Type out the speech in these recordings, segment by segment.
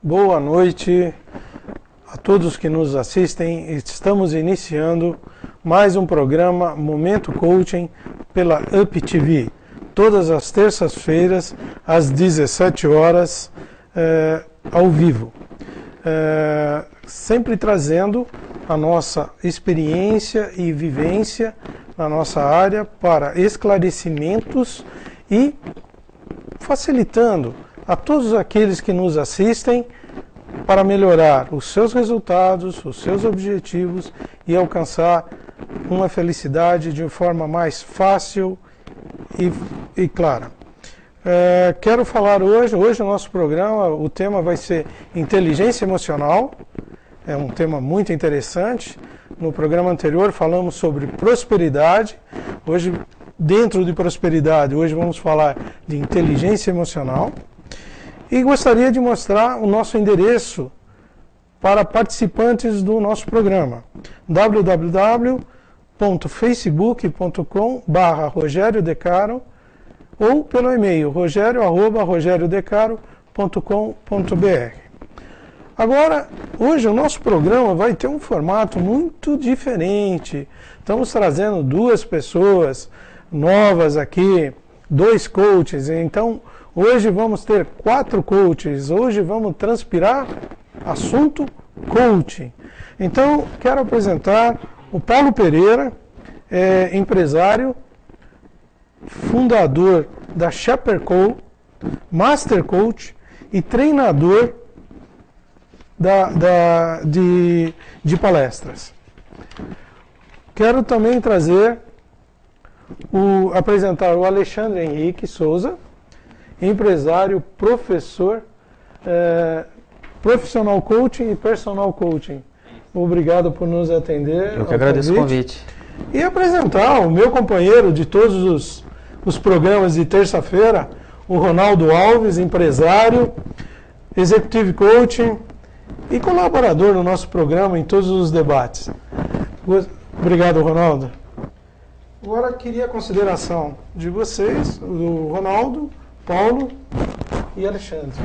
boa noite a todos que nos assistem. Estamos iniciando mais um programa Momento Coaching pela UP TV, todas as terças-feiras às 17 horas ao vivo, sempre trazendo a nossa experiência e vivência na nossa área para esclarecimentos e facilitando a todos aqueles que nos assistem para melhorar os seus resultados, os seus objetivos e alcançar uma felicidade de forma mais fácil e clara. Quero falar hoje no nosso programa, o tema vai ser inteligência emocional. É um tema muito interessante. No programa anterior falamos sobre prosperidade. Hoje, dentro de prosperidade, hoje vamos falar de inteligência emocional. E gostaria de mostrar o nosso endereço para participantes do nosso programa: www.facebook.com/Rogério Decaro ou pelo e-mail rogerio@rogeriodecaro.com.br. Agora, hoje o nosso programa vai ter um formato muito diferente. Estamos trazendo duas pessoas novas aqui, dois coaches. Então, hoje vamos ter 4 coaches. Hoje vamos transpirar assunto coaching. Então, quero apresentar o Paulo Pereira, empresário, fundador da Shepherd Co, Master Coach e treinador de palestras. Quero também apresentar o Alexandre Henrique Souza, empresário, professor, profissional coaching e personal coaching. Obrigado por nos atender. Eu que agradeço o convite. E apresentar o meu companheiro de todos os programas de terça-feira, o Ronaldo Alves, empresário, executive coaching e colaborador no nosso programa em todos os debates. Obrigado, Ronaldo. Agora queria a consideração de vocês, do Ronaldo, Paulo e Alexandre.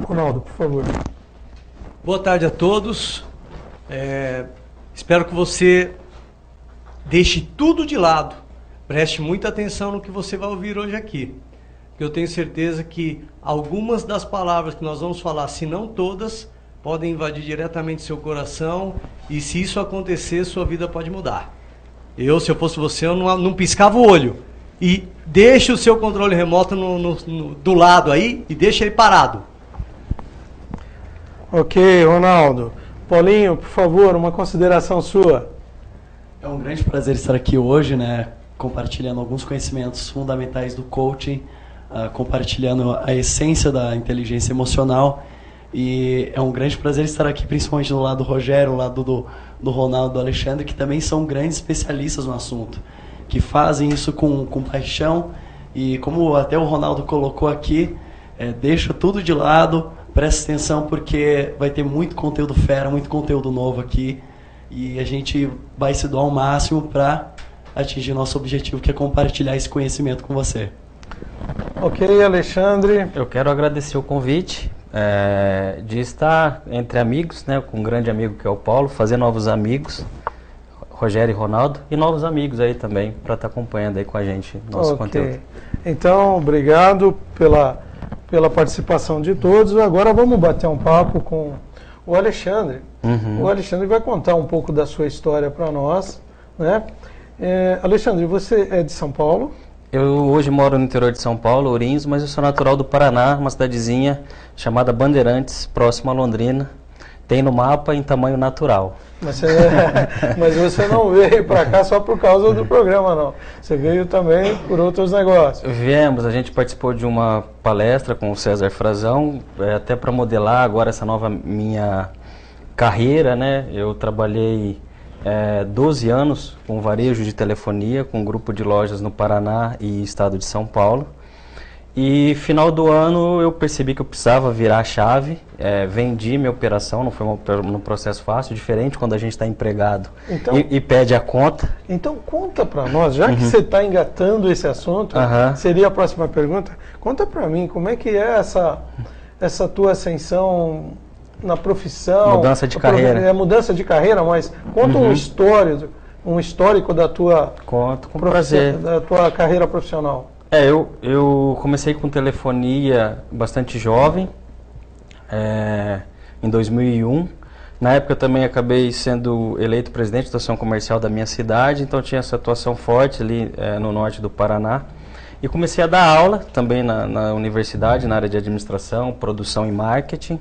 Ronaldo, por favor. Boa tarde a todos. Espero que você deixe tudo de lado. Preste muita atenção no que você vai ouvir hoje aqui. Porque eu tenho certeza que algumas das palavras que nós vamos falar, se não todas, podem invadir diretamente seu coração. E se isso acontecer, sua vida pode mudar. Se eu fosse você, eu não piscava o olho. E deixe o seu controle remoto do lado aí e deixe ele parado. Ok, Ronaldo. Paulinho, por favor, uma consideração sua. É um grande prazer estar aqui hoje, compartilhando alguns conhecimentos fundamentais do coaching, compartilhando a essência da inteligência emocional. E é um grande prazer estar aqui, principalmente do lado do Rogério, do lado do Ronaldo, do Alexandre, que também são grandes especialistas no assunto, que fazem isso com paixão. E como até o Ronaldo colocou aqui, deixa tudo de lado, presta atenção, porque vai ter muito conteúdo fera, muito conteúdo novo aqui, e a gente vai se doar ao máximo para atingir nosso objetivo, que é compartilhar esse conhecimento com você. Ok, Alexandre. Eu quero agradecer o convite de estar entre amigos, com um grande amigo que é o Paulo, fazer novos amigos, Rogério e Ronaldo, e novos amigos aí também, para estar acompanhando aí com a gente nosso conteúdo. Então, obrigado pela participação de todos. Agora vamos bater um papo com o Alexandre. O Alexandre vai contar um pouco da sua história para nós, Alexandre, você é de São Paulo? Eu hoje moro no interior de São Paulo, Ourinhos, mas eu sou natural do Paraná, uma cidadezinha chamada Bandeirantes, próximo a Londrina. Tem no mapa em tamanho natural. Mas você não veio para cá só por causa do programa, não. Você veio também por outros negócios. Viemos, a gente participou de uma palestra com o César Frazão, até para modelar agora essa nova minha carreira, Eu trabalhei 12 anos com varejo de telefonia, com um grupo de lojas no Paraná e estado de São Paulo. E final do ano eu percebi que eu precisava virar a chave, vendi minha operação, não foi um processo fácil, diferente quando a gente está empregado e pede a conta. Então conta para nós, já que você está engatando esse assunto, seria a próxima pergunta, conta para mim como é que é essa tua ascensão na profissão? Mudança de carreira. É mudança de carreira, mas conta um histórico da tua, Conto com prazer. Da tua carreira profissional. Eu comecei com telefonia bastante jovem, em 2001. Na época eu também acabei sendo eleito presidente da Associação Comercial da minha cidade, então tinha essa atuação forte ali no norte do Paraná. E comecei a dar aula também na universidade, na área de administração, produção e marketing.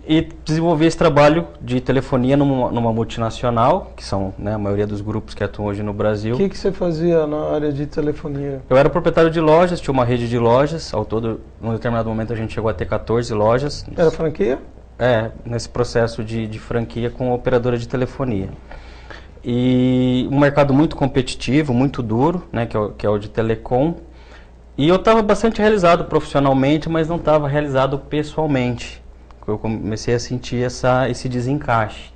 E desenvolvi esse trabalho de telefonia numa multinacional, que são, né, a maioria dos grupos que atuam hoje no Brasil. O que você fazia na área de telefonia? Eu era proprietário de lojas, tinha uma rede de lojas, ao todo, num determinado momento a gente chegou a ter 14 lojas. Era franquia? Nesse processo de franquia com operadora de telefonia. E um mercado muito competitivo, muito duro, né, que é o de telecom. E eu estava bastante realizado profissionalmente, mas não estava realizado pessoalmente. Eu comecei a sentir esse desencaixe.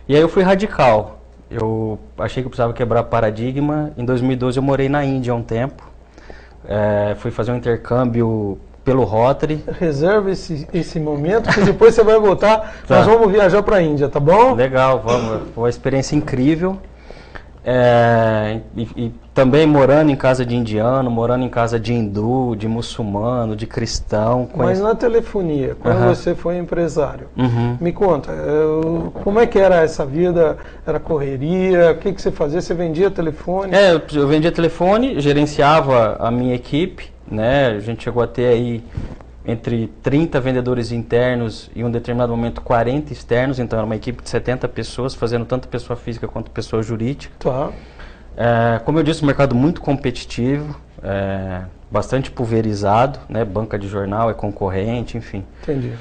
E aí eu fui radical. Eu achei que eu precisava quebrar paradigma. Em 2012 eu morei na Índia há um tempo. Fui fazer um intercâmbio pelo Rotary. Reserva esse momento, que depois você vai voltar. Tá. Nós vamos viajar para a Índia, tá bom? Legal, vamos. Foi uma experiência incrível. E também morando em casa de indiano, morando em casa de hindu, de muçulmano, de cristão. Mas na telefonia, quando você foi empresário, me conta, como é que era essa vida? Era correria? O que você fazia? Você vendia telefone? Eu vendia telefone, gerenciava a minha equipe, né? A gente chegou a ter aí entre 30 vendedores internos e em um determinado momento 40 externos, então era uma equipe de 70 pessoas, fazendo tanto pessoa física quanto pessoa jurídica. Tá. Como eu disse, um mercado muito competitivo, bastante pulverizado, né? Banca de jornal é concorrente, enfim. Entendi.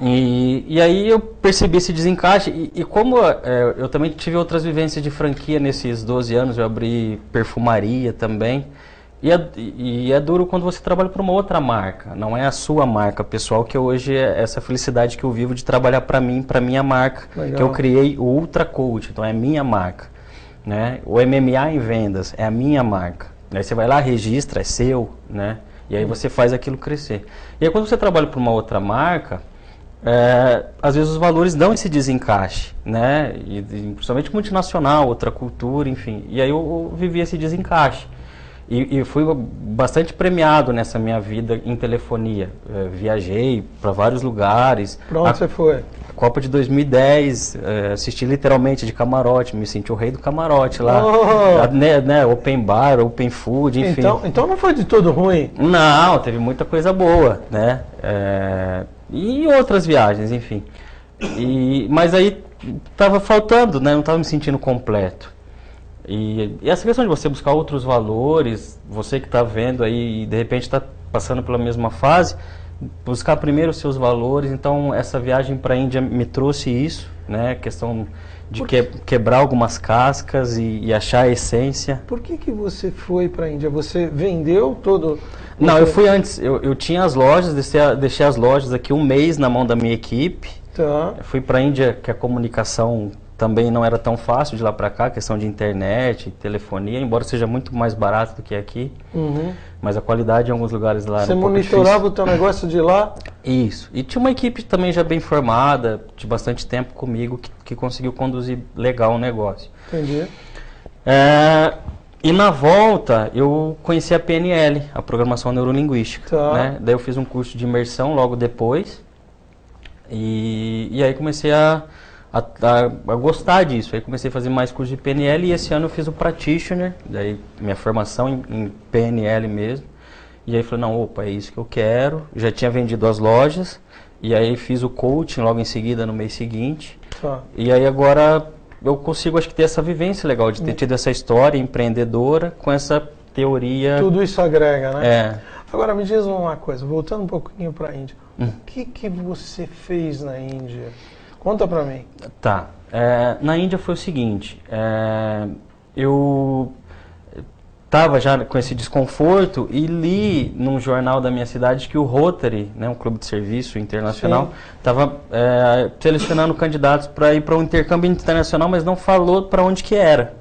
E aí eu percebi esse desencaixe e como eu também tive outras vivências de franquia nesses 12 anos, eu abri perfumaria também. E é duro quando você trabalha para uma outra marca, não é a sua marca pessoal, que hoje é essa felicidade que eu vivo de trabalhar para mim, para minha marca. Legal. Que eu criei o Ultra Coach, então é minha marca, né? O MMA em vendas é a minha marca. Aí você vai lá, registra, é seu, né? E aí você faz aquilo crescer. E aí quando você trabalha para uma outra marca, às vezes os valores dão esse desencaixe, né? E principalmente multinacional, outra cultura, enfim. E aí eu vivi esse desencaixe. E fui bastante premiado nessa minha vida em telefonia. Viajei para vários lugares. Para onde você foi? Copa de 2010, assisti literalmente de camarote, me senti o rei do camarote lá. Né, open bar, open food, enfim. Então não foi de todo ruim? Não, teve muita coisa boa, né? E outras viagens, enfim. Mas aí estava faltando, né? Não estava me sentindo completo. E essa questão de você buscar outros valores, você que está vendo aí e de repente está passando pela mesma fase, buscar primeiro os seus valores. Então essa viagem para a Índia me trouxe isso, né? Questão de quebrar algumas cascas e achar a essência. Por que você foi para a Índia? Você vendeu todo? Não, eu fui antes. Eu tinha as lojas, deixei as lojas aqui um mês na mão da minha equipe. Tá. Fui para a Índia, que a comunicação também não era tão fácil de lá para cá, questão de internet, telefonia, embora seja muito mais barato do que aqui. Mas a qualidade em alguns lugares lá era um pouco difícil. Você monitorava o teu negócio de lá? Isso. E tinha uma equipe também já bem formada, de bastante tempo comigo, que conseguiu conduzir legal o negócio. Entendi. E na volta eu conheci a PNL, a Programação Neurolinguística. Tá. Né? Daí eu fiz um curso de imersão logo depois. E aí comecei a gostar disso. Aí comecei a fazer mais curso de PNL e esse ano eu fiz o Practitioner, daí minha formação em PNL mesmo. E aí falei, não, opa, é isso que eu quero. Já tinha vendido as lojas e aí fiz o coaching logo em seguida, no mês seguinte. E aí agora eu consigo, acho que ter essa vivência legal de ter tido essa história empreendedora com essa teoria. Tudo isso agrega, né? Agora me diz uma coisa, voltando um pouquinho para a Índia. O que você fez na Índia? Conta pra mim. Tá. Na Índia foi o seguinte, eu estava já com esse desconforto e li num jornal da minha cidade que o Rotary, né, um clube de serviço internacional, estava selecionando candidatos para ir para um intercâmbio internacional, mas não falou para onde que era.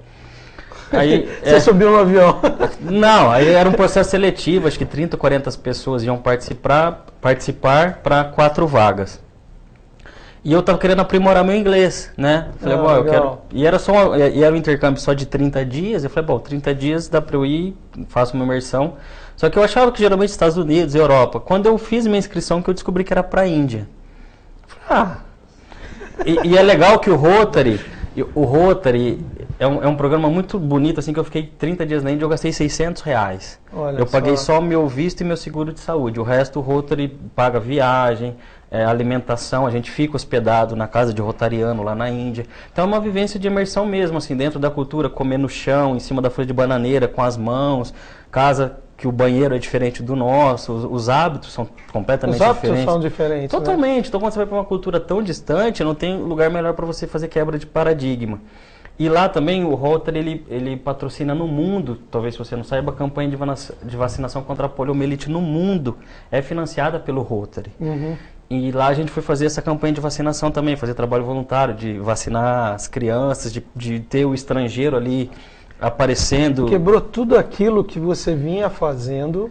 Aí, Você subiu no avião. Não, aí era um processo seletivo, acho que 30, 40 pessoas iam participar para 4 vagas. E eu tava querendo aprimorar meu inglês, né? Falei, bom, eu quero. E era um intercâmbio só de 30 dias. Eu falei, bom, 30 dias dá para eu ir, faço uma imersão. Só que eu achava que geralmente Estados Unidos, Europa. Quando eu fiz minha inscrição, que eu descobri que era para Índia. Falei, e é legal que o Rotary é um programa muito bonito, assim, que eu fiquei 30 dias na Índia, eu gastei R$600. Eu paguei só meu visto e meu seguro de saúde. O resto o Rotary paga viagem, alimentação, a gente fica hospedado na casa de rotariano lá na Índia. Então é uma vivência de imersão mesmo, assim, dentro da cultura, comer no chão, em cima da folha de bananeira, com as mãos, casa que o banheiro é diferente do nosso, os hábitos são completamente diferentes. Os hábitos são diferentes. Totalmente. Né? Então quando você vai para uma cultura tão distante, não tem lugar melhor para você fazer quebra de paradigma. E lá também o Rotary, ele patrocina no mundo, talvez você não saiba, a campanha de vacinação contra a poliomielite no mundo é financiada pelo Rotary. Uhum. E lá a gente foi fazer essa campanha de vacinação também, fazer trabalho voluntário, de vacinar as crianças, de ter o estrangeiro ali aparecendo. Quebrou tudo aquilo que você vinha fazendo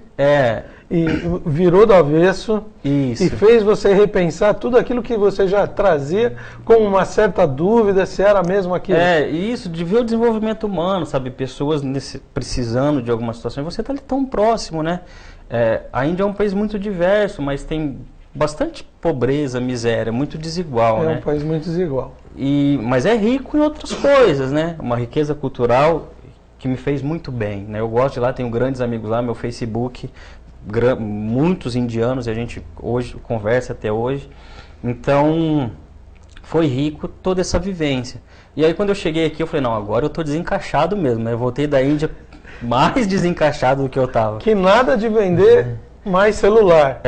e virou do avesso. Isso. E fez você repensar tudo aquilo que você já trazia com uma certa dúvida se era mesmo aquilo. Isso, de ver o desenvolvimento humano, sabe? Pessoas precisando de alguma situação. E você está ali tão próximo, né? A Índia é um país muito diverso, mas tem bastante pobreza, miséria, muito desigual, né? É um país muito desigual. Mas é rico em outras coisas, né? Uma riqueza cultural que me fez muito bem, né? Eu gosto de lá, tenho grandes amigos lá, meu Facebook, muitos indianos, e a gente hoje conversa até hoje. Então, foi rico toda essa vivência. E aí quando eu cheguei aqui, eu falei, não, agora eu estou desencaixado mesmo, né? Eu voltei da Índia mais desencaixado do que eu estava. Que nada de vender mais celular.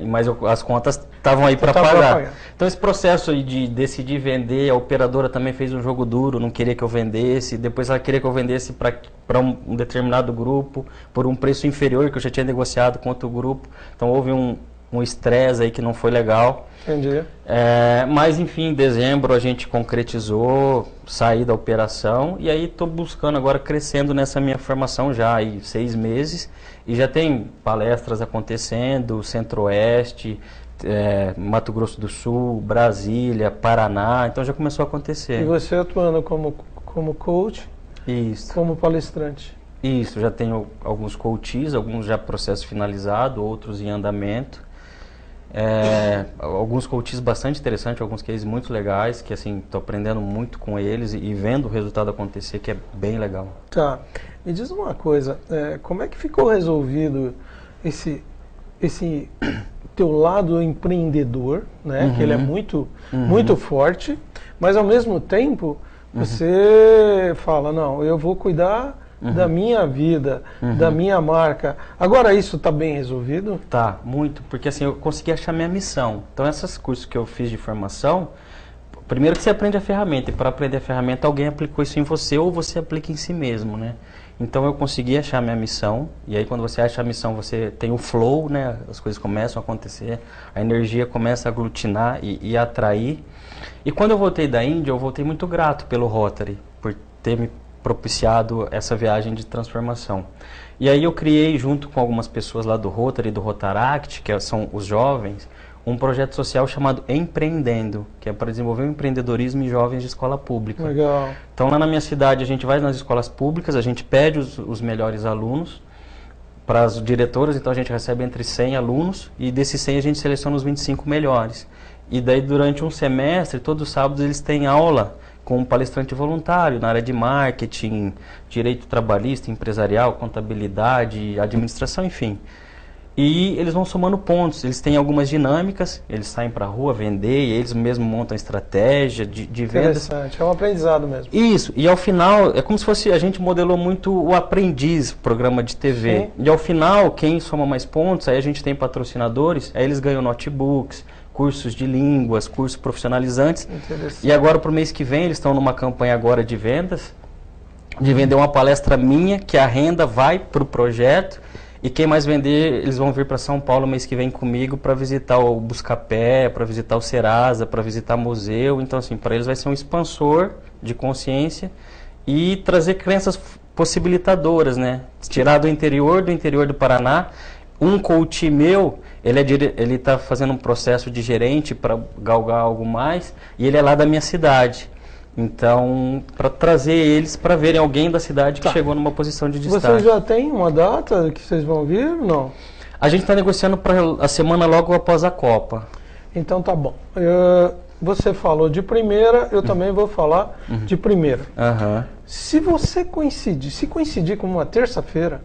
Mas as contas estavam aí para pagar. Então esse processo aí de decidir vender, a operadora também fez um jogo duro, não queria que eu vendesse, depois ela queria que eu vendesse para um determinado grupo, por um preço inferior que eu já tinha negociado com outro grupo. Então houve um estresse aí que não foi legal. Entendi. Mas enfim, em dezembro a gente concretizou, saí da operação e aí estou buscando agora, crescendo nessa minha formação já aí 6 meses e já tem palestras acontecendo, Centro-Oeste, Mato Grosso do Sul, Brasília, Paraná, então já começou a acontecer. E você atuando como coach, Isso. como palestrante? Isso, já tenho alguns coaches, alguns já processo finalizado, outros em andamento. Alguns coaches bastante interessantes, alguns cases muito legais, que assim, estou aprendendo muito com eles e vendo o resultado acontecer, que é bem legal. Tá, me diz uma coisa, como é que ficou resolvido esse teu lado empreendedor, né? Que ele é muito forte, mas ao mesmo tempo você fala, não, eu vou cuidar da minha vida, da minha marca. Agora isso está bem resolvido? Tá, muito, porque assim, eu consegui achar minha missão. Então esses cursos que eu fiz de formação, primeiro que você aprende a ferramenta, e para aprender a ferramenta alguém aplicou isso em você ou você aplica em si mesmo, né? Então eu consegui achar minha missão, e aí quando você acha a missão você tem o flow, né? As coisas começam a acontecer, a energia começa a aglutinar e atrair. E quando eu voltei da Índia, eu voltei muito grato pelo Rotary, por ter me propiciado essa viagem de transformação. E aí eu criei, junto com algumas pessoas lá do Rotary, do Rotaract, que são os jovens, um projeto social chamado Empreendendo, que é para desenvolver o empreendedorismo em jovens de escola pública. Legal. Então lá na minha cidade a gente vai nas escolas públicas, a gente pede os melhores alunos para as diretoras, então a gente recebe entre 100 alunos e desses 100 a gente seleciona os 25 melhores. E daí durante um semestre, todos os sábados eles têm aula com um palestrante voluntário na área de marketing, direito trabalhista, empresarial, contabilidade, administração, enfim. E eles vão somando pontos, eles têm algumas dinâmicas, eles saem para a rua vender, e eles mesmos montam estratégia de vendas. Interessante, é um aprendizado mesmo. Isso, e ao final, é como se fosse, a gente modelou muito o Aprendiz, programa de TV. Sim. E ao final, quem soma mais pontos, aí a gente tem patrocinadores, aí eles ganham notebooks, cursos de línguas, cursos profissionalizantes. E agora para o mês que vem, eles estão numa campanha agora de vendas, de vender uma palestra minha, que a renda vai para o projeto, e quem mais vender, eles vão vir para São Paulo mês que vem comigo para visitar o Buscapé, para visitar o Serasa, para visitar museu. Então assim, para eles vai ser um expansor de consciência e trazer crenças possibilitadoras, né? Tirar do interior do Paraná. Um coach meu, ele está fazendo um processo de gerente para galgar algo mais, e ele é lá da minha cidade. Então, para trazer eles para verem alguém da cidade que chegou numa posição de destaque. Vocês já têm uma data que vocês vão vir ou não? A gente está negociando para a semana logo após a Copa. Então tá bom. Você falou de primeira, eu também vou falar de primeira. Se você coincidir com uma terça-feira,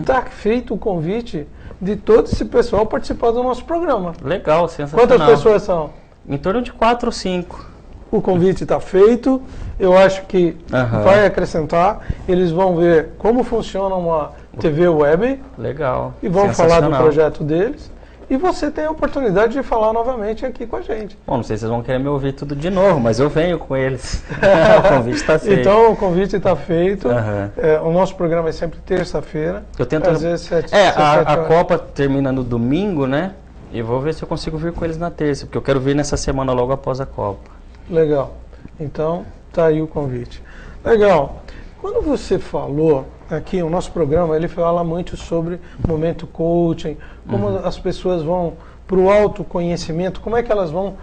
tá feito o convite de todo esse pessoal participar do nosso programa. Legal, sensacional. Quantas pessoas são? Em torno de 4 ou 5. O convite está feito, eu acho que vai acrescentar, eles vão ver como funciona uma TV web. Legal. E vão falar do projeto deles. E você tem a oportunidade de falar novamente aqui com a gente. Bom, não sei se vocês vão querer me ouvir tudo de novo, mas eu venho com eles. O convite está feito. Então, o convite está feito. O nosso programa é sempre terça-feira. Eu tento... Às vezes, a Copa termina no domingo, né? E vou ver se eu consigo vir com eles na terça, porque eu quero vir nessa semana logo após a Copa. Legal. Então, tá aí o convite. Legal. Quando você falou aqui, o nosso programa, ele fala muito sobre momento coaching, como as pessoas vão para o autoconhecimento, como é que elas vão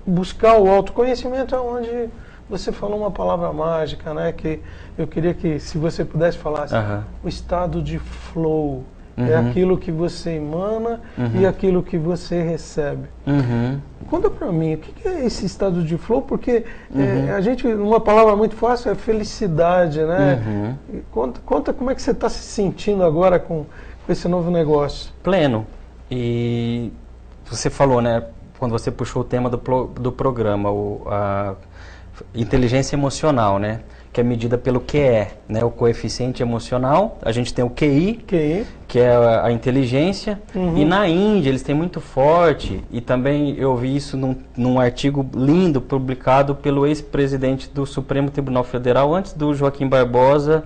buscar o autoconhecimento, é onde você falou uma palavra mágica, né? Que eu queria que, se você pudesse falar assim, o estado de flow. É aquilo que você emana e aquilo que você recebe. Conta pra mim, o que é esse estado de flow? Porque a gente, uma palavra muito fácil é felicidade, né? Conta como é que você está se sentindo agora com esse novo negócio. Pleno. E você falou, né, quando você puxou o tema do programa, a inteligência emocional, né? Que é medida pelo QE, né, o coeficiente emocional. A gente tem o QI, que é a inteligência. E na Índia eles têm muito forte, e também eu vi isso num artigo lindo publicado pelo ex-presidente do Supremo Tribunal Federal, antes do Joaquim Barbosa,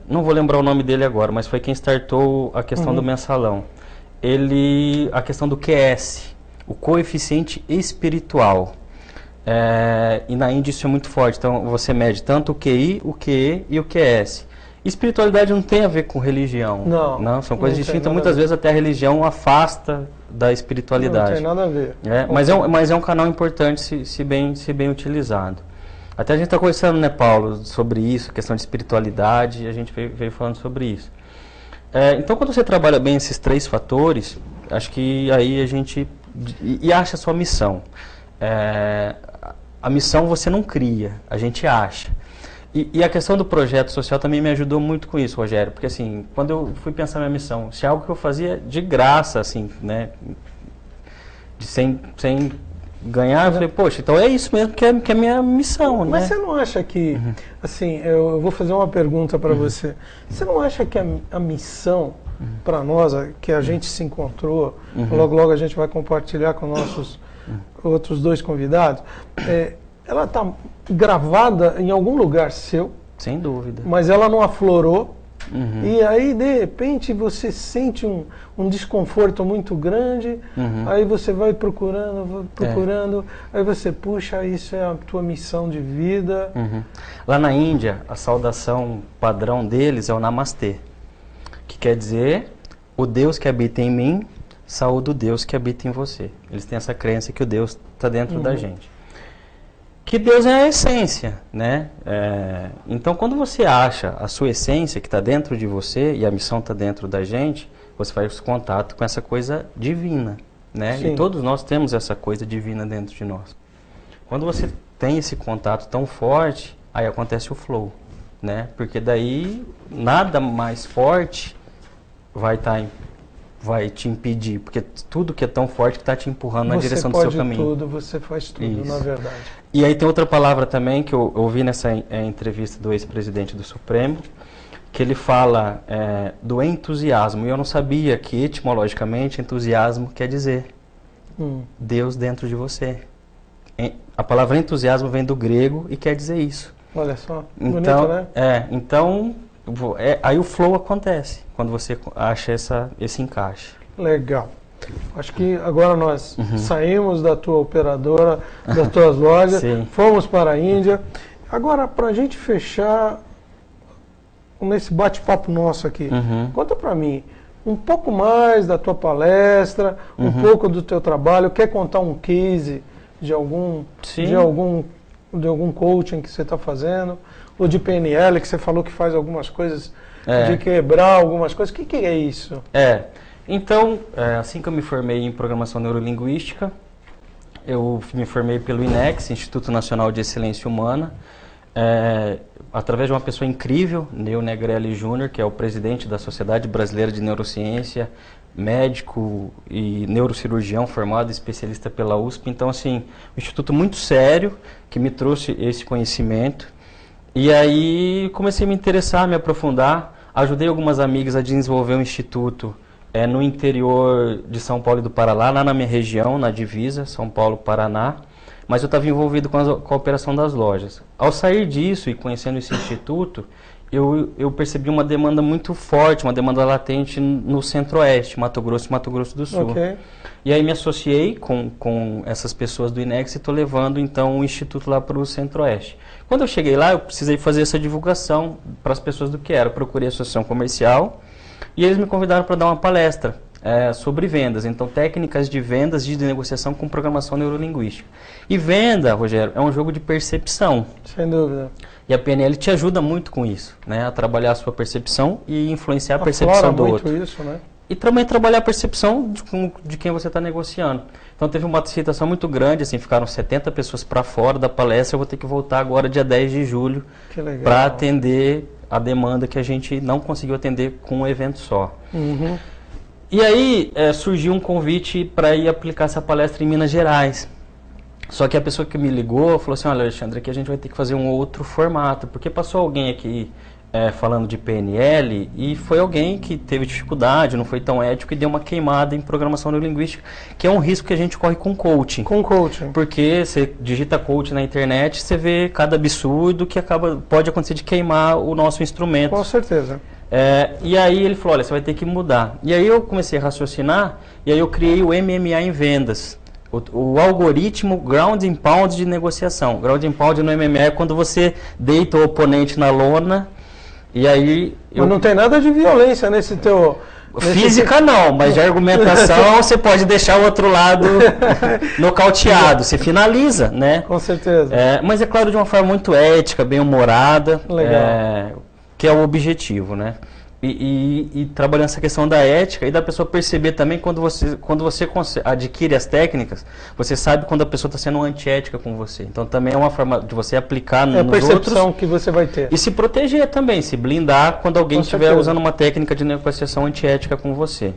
não vou lembrar o nome dele agora, mas foi quem startou a questão do mensalão. A questão do QS, o coeficiente espiritual. E na Índia isso é muito forte, então você mede tanto o QI, o QE e o QS. Espiritualidade não tem a ver com religião, não são coisas distintas, muitas vezes até a religião afasta da espiritualidade. Não tem nada a ver. Mas é um canal importante se bem utilizado. Até a gente está conversando, né, Paulo, sobre isso, questão de espiritualidade, a gente veio falando sobre isso. Então quando você trabalha bem esses 3 fatores, acho que aí a gente acha a sua missão. A missão você não cria, a gente acha. E a questão do projeto social também me ajudou muito com isso, Rogério, porque assim, quando eu fui pensar minha missão, se é algo que eu fazia de graça, assim, né, sem ganhar, eu falei, poxa, então é isso mesmo que é minha missão, né? Mas você não acha que, assim, eu vou fazer uma pergunta para você, você não acha que a missão para nós, que a gente se encontrou, logo a gente vai compartilhar com nossos outros 2 convidados, ela está gravada em algum lugar seu. Sem dúvida. Mas ela não aflorou. E aí, de repente, você sente um desconforto muito grande. Aí você vai procurando. Aí você puxa, isso é a tua missão de vida. Lá na Índia, a saudação padrão deles é o Namastê, que quer dizer, o Deus que habita em mim, saúde o Deus que habita em você. Eles têm essa crença que o Deus está dentro da gente. Que Deus é a essência, né? Então, quando você acha a sua essência que está dentro de você e a missão está dentro da gente, você faz contato com essa coisa divina, né? E todos nós temos essa coisa divina dentro de nós. Quando você tem esse contato tão forte, aí acontece o flow, né? Porque daí nada mais forte vai te impedir, porque tudo que é tão forte que está te empurrando na direção do seu caminho. Você faz tudo, na verdade. E aí tem outra palavra também que eu ouvi nessa entrevista do ex-presidente do Supremo, que ele fala do entusiasmo. E eu não sabia que etimologicamente entusiasmo quer dizer Deus dentro de você. A palavra entusiasmo vem do grego e quer dizer isso. Olha só, então, bonito, né? Então, aí o flow acontece, quando você acha esse encaixe. Legal. Acho que agora nós saímos da tua operadora, das tuas lojas, fomos para a Índia. Agora, para a gente fechar nesse bate-papo nosso aqui. Uhum. Conta para mim um pouco mais da tua palestra, um pouco do teu trabalho. Quer contar um case de algum coaching que você está fazendo? Ou de PNL, que você falou que faz algumas coisas, de quebrar algumas coisas. O que é isso? Então, assim que eu me formei em Programação Neurolinguística, eu me formei pelo INEX, Instituto Nacional de Excelência Humana, através de uma pessoa incrível, Neu Negrelli Júnior, que é o presidente da Sociedade Brasileira de Neurociência, médico e neurocirurgião formado, especialista pela USP. Então, assim, um instituto muito sério que me trouxe esse conhecimento. E aí comecei a me interessar, me aprofundar. Ajudei algumas amigas a desenvolver um instituto no interior de São Paulo e do Paraná, lá na minha região, na divisa, São Paulo-Paraná. Mas eu estava envolvido com a operação das lojas. Ao sair disso e conhecendo esse instituto, eu percebi uma demanda muito forte, uma demanda latente no Centro-Oeste, Mato Grosso e Mato Grosso do Sul. Okay. E aí me associei com essas pessoas do INEX e estou levando então o instituto lá para o Centro-Oeste. Quando eu cheguei lá, eu precisei fazer essa divulgação para as pessoas do que era. Eu procurei a associação comercial e eles me convidaram para dar uma palestra sobre vendas. Então, técnicas de vendas, de negociação com programação neurolinguística. E venda, Rogério, é um jogo de percepção. Sem dúvida. E a PNL te ajuda muito com isso, né? A trabalhar a sua percepção e influenciar a percepção do outro. Isso, né? E também trabalhar a percepção de quem você está negociando. Então teve uma aceitação muito grande, assim, ficaram 70 pessoas para fora da palestra. Eu vou ter que voltar agora dia 10 de julho para atender a demanda que a gente não conseguiu atender com um evento só. Uhum. E aí surgiu um convite para ir aplicar essa palestra em Minas Gerais. Só que a pessoa que me ligou falou assim: olha, Alexandre, aqui a gente vai ter que fazer um outro formato, porque passou alguém aqui falando de PNL e foi alguém que teve dificuldade, não foi tão ético e deu uma queimada em programação neurolinguística, que é um risco que a gente corre com coaching. Com coaching. Porque você digita coaching na internet, você vê cada absurdo que pode acontecer de queimar o nosso instrumento. Com certeza. E aí ele falou: olha, você vai ter que mudar. E aí eu comecei a raciocinar e aí eu criei o MMA em vendas. O algoritmo Ground and Pound de negociação. Ground and Pound no MMA é quando você deita o oponente na lona e aí... Mas não tem nada de violência nesse teu... Física não, mas de argumentação você pode deixar o outro lado nocauteado. Você finaliza, né? Com certeza. Mas é claro, de uma forma muito ética, bem humorada. Legal. Que é o objetivo, né? E trabalhando essa questão da ética e da pessoa perceber também quando você adquire as técnicas, você sabe quando a pessoa está sendo antiética com você. Então também é uma forma de você aplicar nos outros. É a percepção que você vai ter. E se proteger também, se blindar quando alguém estiver usando uma técnica de negociação antiética com você.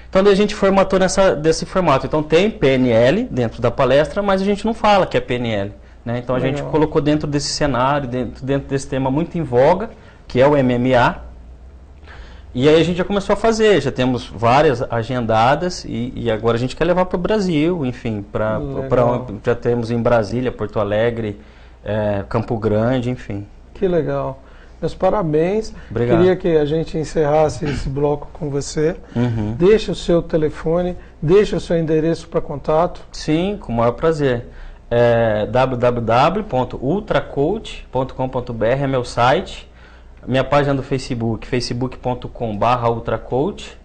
Então daí a gente formatou desse formato. Então tem PNL dentro da palestra, mas a gente não fala que é PNL, né? Então a gente colocou dentro desse cenário, dentro desse tema muito em voga, que é o MMA. E aí a gente já começou a fazer, já temos várias agendadas e agora a gente quer levar para o Brasil, enfim, já temos em Brasília, Porto Alegre, Campo Grande, enfim. Que legal. Meus parabéns. Obrigado. Queria que a gente encerrasse esse bloco com você. Uhum. Deixa o seu telefone, deixa o seu endereço para contato. Sim, com o maior prazer. www.ultracoach.com.br é meu site. Minha página do Facebook, facebook.com/ultracoach.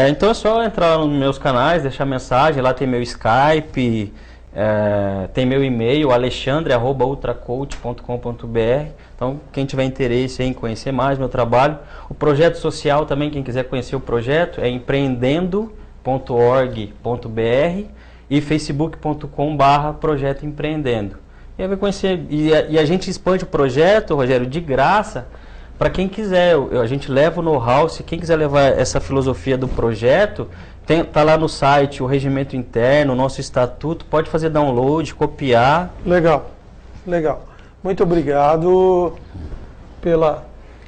Então é só entrar nos meus canais, deixar mensagem, lá tem meu Skype, tem meu e-mail, alexandre@ultracoach.com.br. Então quem tiver interesse em conhecer mais meu trabalho, o projeto social também, quem quiser conhecer o projeto, é empreendendo.org.br e facebook.com/projeto empreendendo. E aí vai conhecer, e a gente expande o projeto, Rogério, de graça, para quem quiser. A gente leva o know-how. Se quem quiser levar essa filosofia do projeto, tá lá no site o regimento interno, o nosso estatuto, pode fazer download, copiar. Legal, legal. Muito obrigado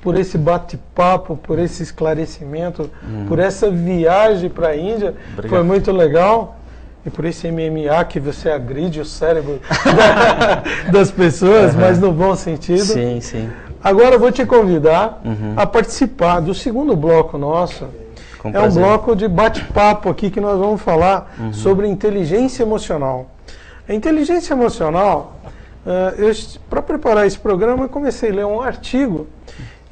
por esse bate-papo, por esse esclarecimento, por essa viagem para a Índia. Obrigado. Foi muito legal. E por esse MMA que você agride o cérebro das pessoas, mas no bom sentido. Sim, sim. Agora eu vou te convidar a participar do segundo bloco nosso. Com prazer. Um bloco de bate-papo aqui que nós vamos falar sobre inteligência emocional. A inteligência emocional, para preparar esse programa, eu comecei a ler um artigo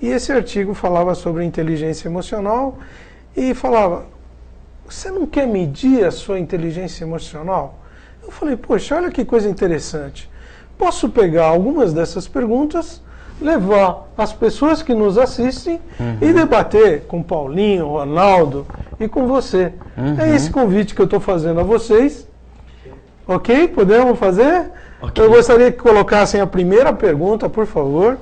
E esse artigo falava sobre inteligência emocional e falava, você não quer medir a sua inteligência emocional? Eu falei, poxa, olha que coisa interessante. Posso pegar algumas dessas perguntas, levar as pessoas que nos assistem e debater com Paulinho, Ronaldo e com você. É esse convite que eu estou fazendo a vocês. Ok? Podemos fazer? Okay. Eu gostaria que colocassem a primeira pergunta, por favor.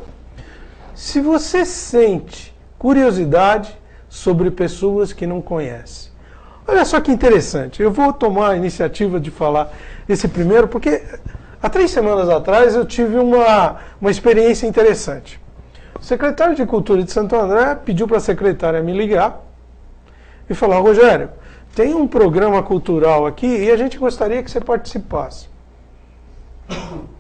Se você sente curiosidade sobre pessoas que não conhece. Olha só que interessante. Eu vou tomar a iniciativa de falar esse primeiro, porque há 3 semanas atrás eu tive uma experiência interessante. O secretário de Cultura de Santo André pediu para a secretária me ligar e falar, Rogério, tem um programa cultural aqui e a gente gostaria que você participasse.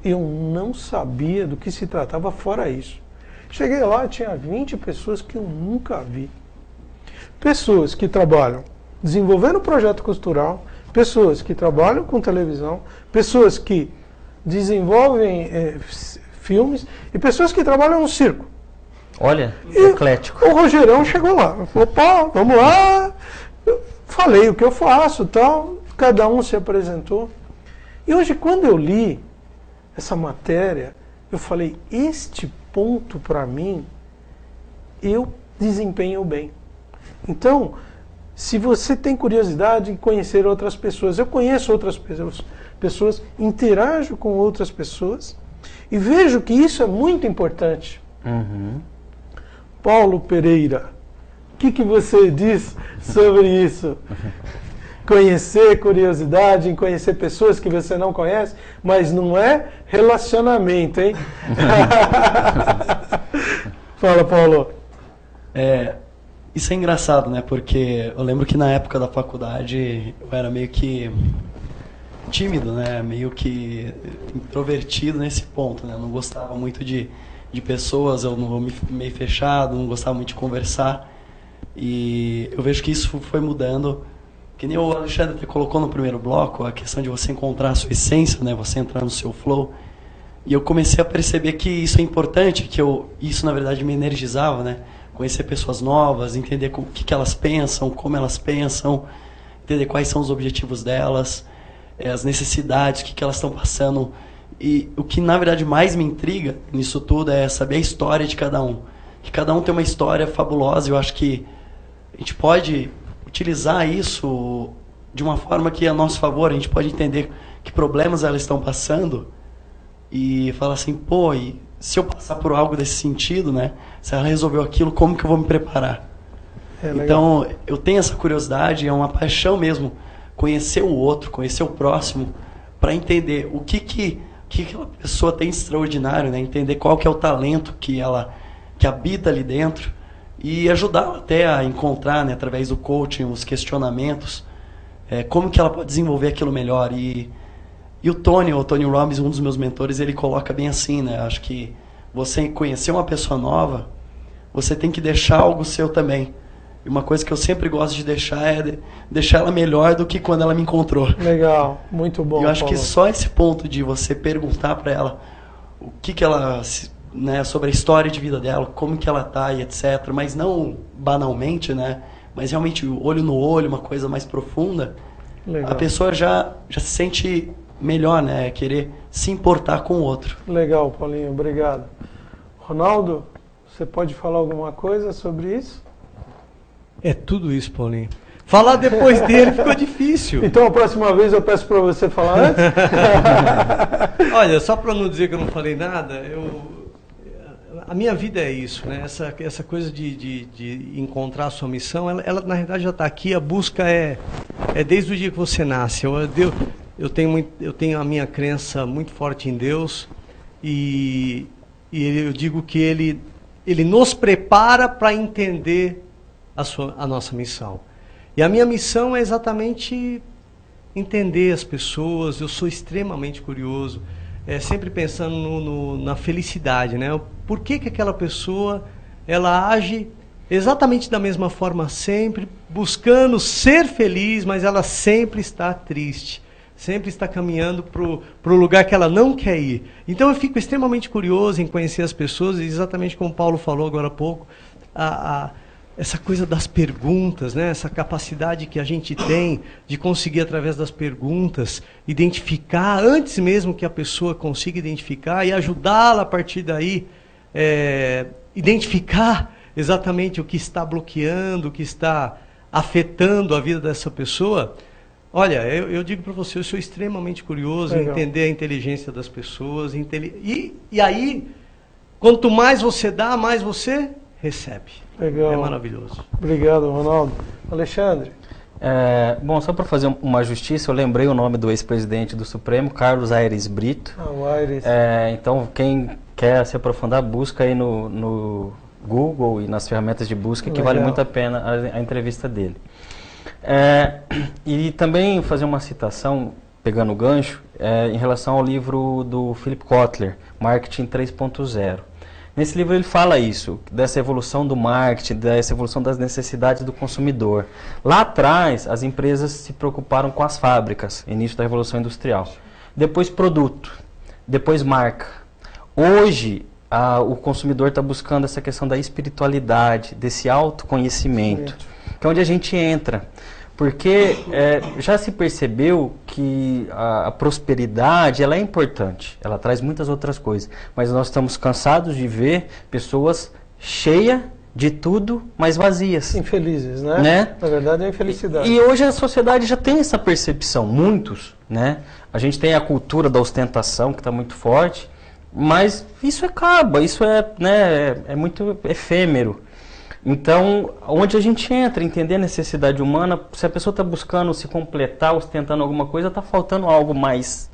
Eu não sabia do que se tratava fora isso. Cheguei lá, tinha 20 pessoas que eu nunca vi. Pessoas que trabalham desenvolvendo projeto cultural, pessoas que trabalham com televisão, pessoas que desenvolvem filmes e pessoas que trabalham no circo. Olha, eclético. O Rogerão chegou lá, falou, pá, vamos lá. Eu falei o que eu faço, tal, cada um se apresentou. E hoje, quando eu li essa matéria, eu falei, este ponto para mim, eu desempenho bem. Então, se você tem curiosidade em conhecer outras pessoas, eu conheço outras pessoas, interajo com outras pessoas e vejo que isso é muito importante. Paulo Pereira, o que você diz sobre isso? Conhecer, curiosidade em conhecer pessoas que você não conhece, mas não é relacionamento, hein? Fala, Paulo. Isso é engraçado, né? Porque eu lembro que na época da faculdade eu era meio que tímido, né? Meio que introvertido nesse ponto, né? Eu não gostava muito de pessoas, eu não meio fechado, não gostava muito de conversar. E eu vejo que isso foi mudando. Que nem o Alexandre até colocou no primeiro bloco, a questão de você encontrar a sua essência, né? Você entrar no seu flow. E eu comecei a perceber que isso é importante, que isso na verdade me energizava, né? Conhecer pessoas novas, entender o que elas pensam, como elas pensam, entender quais são os objetivos delas, as necessidades, o que elas estão passando. E o que na verdade mais me intriga nisso tudo é saber a história de cada um. Que cada um tem uma história fabulosa e eu acho que a gente pode utilizar isso de uma forma que é a nosso favor, a gente pode entender que problemas elas estão passando e falar assim, pô, e se eu passar por algo desse sentido, né? Se ela resolveu aquilo, como que eu vou me preparar? Então, eu tenho essa curiosidade, é uma paixão mesmo, conhecer o outro, conhecer o próximo, para entender o que aquela pessoa tem de extraordinário, né? Entender qual que é o talento que habita ali dentro e ajudá-la até a encontrar, né, através do coaching, os questionamentos, como que ela pode desenvolver aquilo melhor. E o Tony Robbins, um dos meus mentores, ele coloca bem assim, né? Acho que você conhecer uma pessoa nova, você tem que deixar algo seu também. E uma coisa que eu sempre gosto de deixar é deixar ela melhor do que quando ela me encontrou. Legal, muito bom. Eu acho que só esse ponto de você perguntar para ela o que ela, né, sobre a história de vida dela, como que ela tá e etc. Mas não banalmente, né? Mas realmente olho no olho, uma coisa mais profunda. Legal. A pessoa já se sente melhor, né? Querer se importar com o outro. Legal, Paulinho, obrigado. Ronaldo, você pode falar alguma coisa sobre isso? É tudo isso, Paulinho. Falar depois dele ficou difícil. Então a próxima vez eu peço para você falar antes. Olha, só para não dizer que eu não falei nada, a minha vida é isso, né? Essa coisa de encontrar a sua missão, ela na realidade já está aqui. A busca é desde o dia que você nasce. Eu tenho a minha crença muito forte em Deus e eu digo que ele nos prepara para entender a nossa missão. E a minha missão é exatamente entender as pessoas. Eu sou extremamente curioso, sempre pensando na felicidade, né? Por que aquela pessoa ela age exatamente da mesma forma sempre, buscando ser feliz, mas ela sempre está triste. sempre está caminhando para o lugar que ela não quer ir. Então eu fico extremamente curioso em conhecer as pessoas, e exatamente como o Paulo falou agora há pouco, essa coisa das perguntas, né? Essa capacidade que a gente tem de conseguir, através das perguntas, identificar, antes mesmo que a pessoa consiga identificar, e ajudá-la a partir daí, identificar exatamente o que está bloqueando, o que está afetando a vida dessa pessoa. Olha, eu digo para você, eu sou extremamente curioso em entender a inteligência das pessoas. E aí, quanto mais você dá, mais você recebe. Legal. É maravilhoso. Obrigado, Ronaldo. Alexandre. Bom, só para fazer uma justiça, eu lembrei o nome do ex-presidente do Supremo, Carlos Aires Brito. O Aires. Então, quem quer se aprofundar, busca aí no Google e nas ferramentas de busca, que vale muito a pena a entrevista dele. E também fazer uma citação, pegando o gancho, em relação ao livro do Philip Kotler, Marketing 3.0. Nesse livro ele fala isso, dessa evolução do marketing, dessa evolução das necessidades do consumidor. Lá atrás, as empresas se preocuparam com as fábricas, início da Revolução Industrial. Depois produto, depois marca. Hoje, o consumidor está buscando essa questão da espiritualidade, desse autoconhecimento, que é onde a gente entra. Porque já se percebeu que a prosperidade ela é importante, ela traz muitas outras coisas, mas nós estamos cansados de ver pessoas cheias de tudo, mas vazias. Infelizes, né? Na verdade é infelicidade. E hoje a sociedade já tem essa percepção, muitos, né? A gente tem a cultura da ostentação que está muito forte, mas isso acaba, isso é muito efêmero. Então, onde a gente entra, entender a necessidade humana, se a pessoa está buscando se completar, ostentando alguma coisa, está faltando algo mais.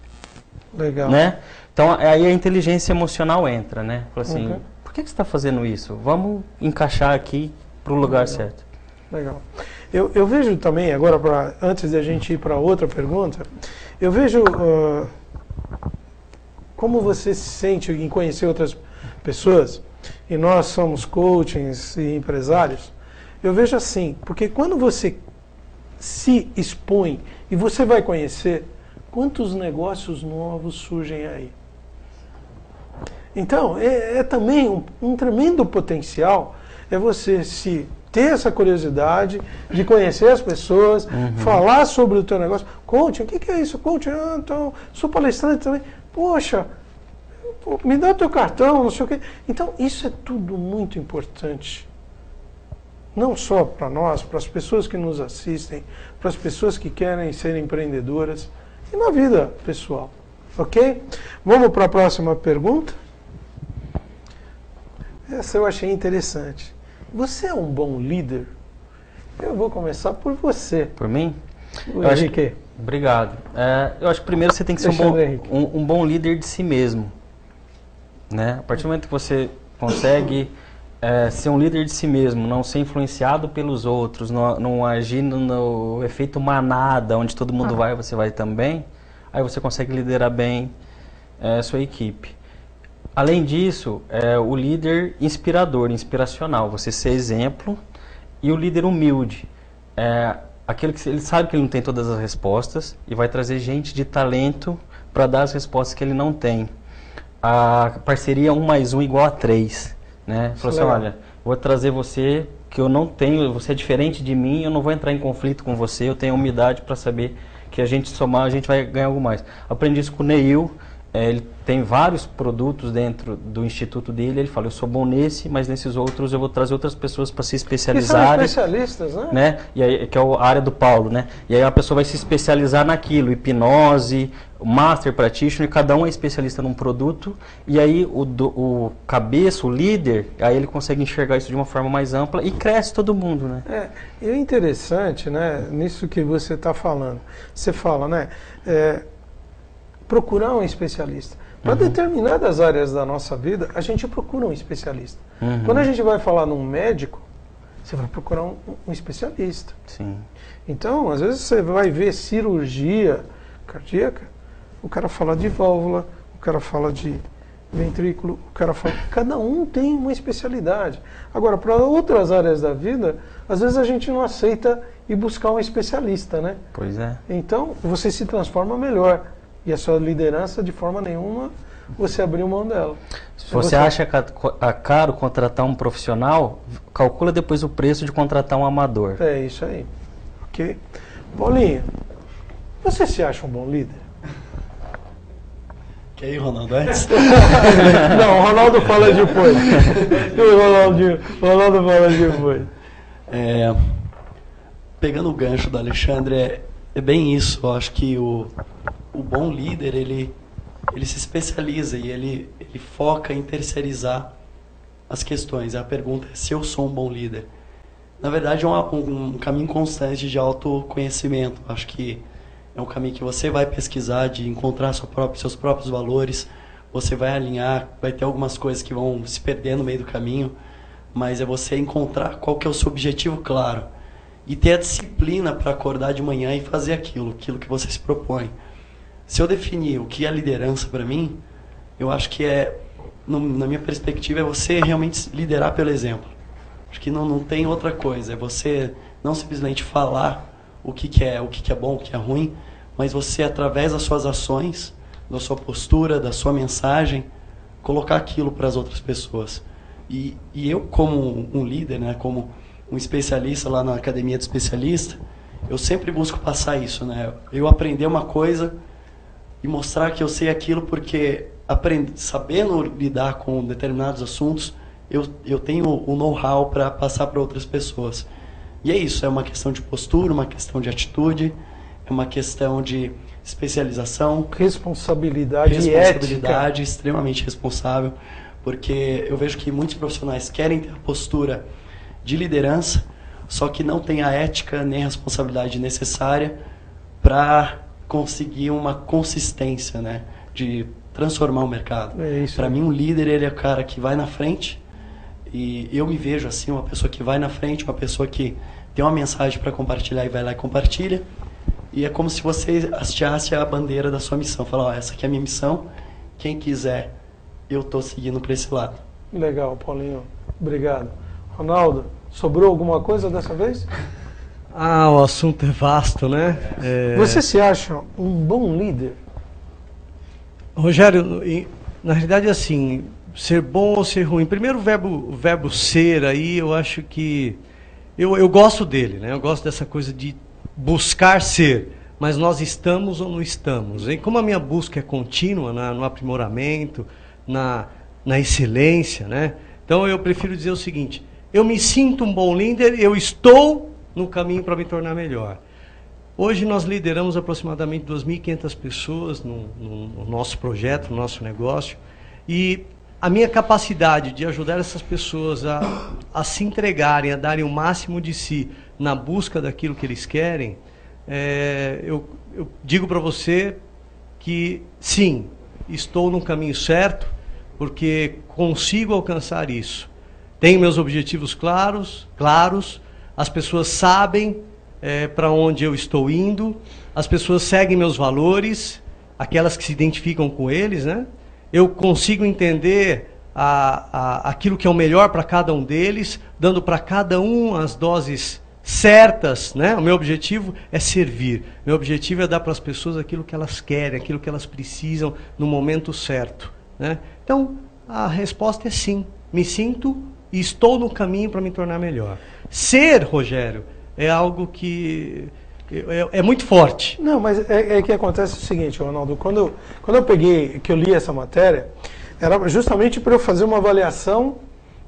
Legal. Né? Então, aí a inteligência emocional entra, né? Fala assim, por que você está fazendo isso? Vamos encaixar aqui para o lugar certo. Legal. Eu vejo também, agora, antes de a gente ir para outra pergunta, eu vejo como você se sente em conhecer outras pessoas. E nós somos coachings e empresários, eu vejo assim, porque quando você se expõe e você vai conhecer, quantos negócios novos surgem aí. Então, também um tremendo potencial você ter essa curiosidade de conhecer as pessoas, falar sobre o teu negócio. Coaching, o que é isso? Coaching, então, sou palestrante também. Poxa, me dá o teu cartão, não sei o quê. Então, isso é tudo muito importante. Não só para nós, para as pessoas que nos assistem, para as pessoas que querem ser empreendedoras e na vida pessoal. Ok? Vamos para a próxima pergunta? Essa eu achei interessante. Você é um bom líder? Eu vou começar por você. Por mim? Henrique. Obrigado. Eu acho que primeiro você tem que ser um bom líder de si mesmo. Né? A partir do momento que você consegue ser um líder de si mesmo, não ser influenciado pelos outros, não agir no efeito manada, onde todo mundo vai, você vai também, aí você consegue liderar bem a sua equipe. Além disso, o líder inspirador, inspiracional, você ser exemplo, e o líder humilde, aquele que ele sabe que ele não tem todas as respostas e vai trazer gente de talento para dar as respostas que ele não tem. A parceria 1 mais 1 igual a 3, né? Falou assim, olha, vou trazer você que eu não tenho, você é diferente de mim, eu não vou entrar em conflito com você, eu tenho humildade para saber que a gente somar, a gente vai ganhar algo mais. Aprendi isso com o Neil, ele tem vários produtos dentro do instituto dele, ele fala, eu sou bom nesse, mas nesses outros eu vou trazer outras pessoas para se especializarem. E são especialistas, né? E aí, que é a área do Paulo, né? E aí a pessoa vai se especializar naquilo, hipnose, master practitioner, cada um é especialista num produto, e aí o cabeça, o líder, aí ele consegue enxergar isso de uma forma mais ampla e cresce todo mundo, né? E o interessante, né, nisso que você está falando, você fala, né, procurar um especialista. Para determinadas áreas da nossa vida, a gente procura um especialista. Quando a gente vai falar num médico, você vai procurar um especialista. Sim. Então, às vezes você vai ver cirurgia cardíaca, o cara fala de válvula, o cara fala de ventrículo, o cara fala, cada um tem uma especialidade. Agora, para outras áreas da vida, às vezes a gente não aceita ir buscar um especialista, né? Pois é. Então, você se transforma melhor. E a sua liderança, de forma nenhuma, você abriu mão dela. Se você acha caro contratar um profissional, calcula depois o preço de contratar um amador. É isso aí. Ok? Paulinho, você se acha um bom líder? Quer ir, Ronaldo, antes? Não, o Ronaldo fala depois. O Ronaldo fala depois. Pegando o gancho do Alexandre, é bem isso. Eu acho que o bom líder, ele se especializa e ele foca em terceirizar as questões. A pergunta é se eu sou um bom líder. Na verdade, é um caminho constante de autoconhecimento. Acho que é um caminho que você vai pesquisar, de encontrar seus próprios valores. Você vai alinhar, vai ter algumas coisas que vão se perder no meio do caminho, mas é você encontrar qual que é o seu objetivo claro. E ter a disciplina para acordar de manhã e fazer aquilo que você se propõe. Se eu definir o que é liderança para mim, eu acho que na minha perspectiva, é você realmente liderar pelo exemplo. Acho que não tem outra coisa. É você não simplesmente falar o que é bom, o que é ruim, mas você, através das suas ações, da sua postura, da sua mensagem, colocar aquilo para as outras pessoas. E eu, como um líder, né, como um especialista lá na academia de especialista, eu sempre busco passar isso, né? Eu aprender uma coisa e mostrar que eu sei aquilo porque sabendo lidar com determinados assuntos, eu tenho o know-how para passar para outras pessoas. E é isso, é uma questão de postura, uma questão de atitude, é uma questão de especialização, responsabilidade e ética, extremamente responsável, porque eu vejo que muitos profissionais querem ter a postura de liderança, só que não tem a ética nem a responsabilidade necessária para conseguir uma consistência, né, de transformar o mercado. Para mim, um líder, ele é o cara que vai na frente, e eu me vejo assim, uma pessoa que vai na frente, uma pessoa que tem uma mensagem para compartilhar e vai lá e compartilha, e é como se você hasteasse a bandeira da sua missão, falar, ó, essa aqui é a minha missão, quem quiser, eu estou seguindo para esse lado. Legal, Paulinho, obrigado. Ronaldo, sobrou alguma coisa dessa vez? O assunto é vasto, né? Você se acha um bom líder? Rogério, na realidade, assim, ser bom ou ser ruim. Primeiro, o verbo ser aí, eu acho que... Eu gosto dele, né? Eu gosto dessa coisa de buscar ser, mas nós estamos ou não estamos. E como a minha busca é contínua no aprimoramento, na excelência, né? Então eu prefiro dizer o seguinte, eu me sinto um bom líder, eu estou no caminho para me tornar melhor. Hoje nós lideramos aproximadamente 2.500 pessoas no nosso projeto, no nosso negócio, e a minha capacidade de ajudar essas pessoas a se entregarem, a darem o máximo de si na busca daquilo que eles querem, eu digo para você que sim, estou no caminho certo, porque consigo alcançar isso. Tenho meus objetivos claros, as pessoas sabem para onde eu estou indo, as pessoas seguem meus valores, aquelas que se identificam com eles, né? Eu consigo entender aquilo que é o melhor para cada um deles, dando para cada um as doses certas, né? O meu objetivo é servir. Meu objetivo é dar para as pessoas aquilo que elas querem, aquilo que elas precisam no momento certo, né? Então, a resposta é sim. Me sinto e estou no caminho para me tornar melhor. Ser, Rogério, é algo que é muito forte. Não, mas é que acontece o seguinte, Ronaldo, quando eu li essa matéria, era justamente para eu fazer uma avaliação